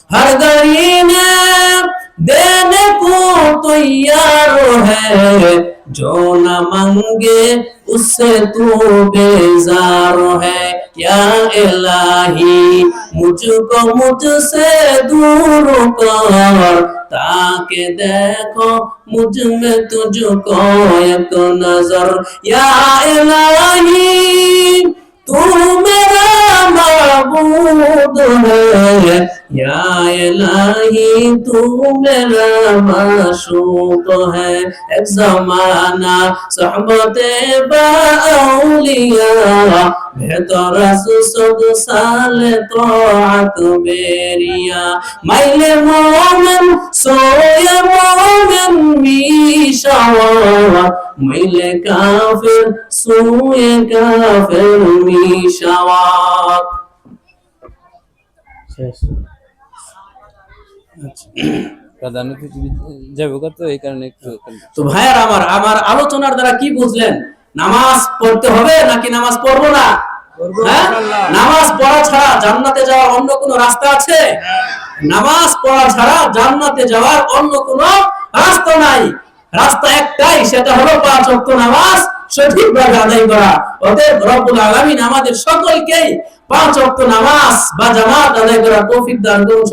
हर घड़ी में देने को तैयार है, जो न मांगे उससे तू बेजार है। या इलाही मुझको मुझसे दूर कर, ताकि देखो मुझ में तुझको एक नजर। या इलाही तू मेरा माबूद है, या इलाही तू मेरा माशूक है एक ज़माना सोहबते बाउलिया बेहतर सुसद साले तोअत बेरिया माइले मोमिन सोए मोमिन मिशावा माइले काफिर सोए काफिर मिशावा প্রধান অতিথি যাবে কত এই কারণে একটু তো ভাইয়ার আমার আলোচনার দ্বারা কি বুঝলেন নামাজ পড়তে হবে নাকি নামাজ পড়বো না হ্যাঁ নামাজ পড়া ছাড়া জান্নাতে যাওয়ার অন্য কোনো রাস্তা আছে নামাজ পড়া ছাড়া জান্নাতে যাওয়ার অন্য কোনো রাস্তা নাই রাস্তা একটাই সেটা হলো 5 ওয়াক্ত নামাজ সঠিকভাবে আদায় করা অতএব রব্বুল আলামিন আমাদের সকলকে 5 ওয়াক্ত নামাজ বা জামাত আদায় করার তৌফিক দান করুন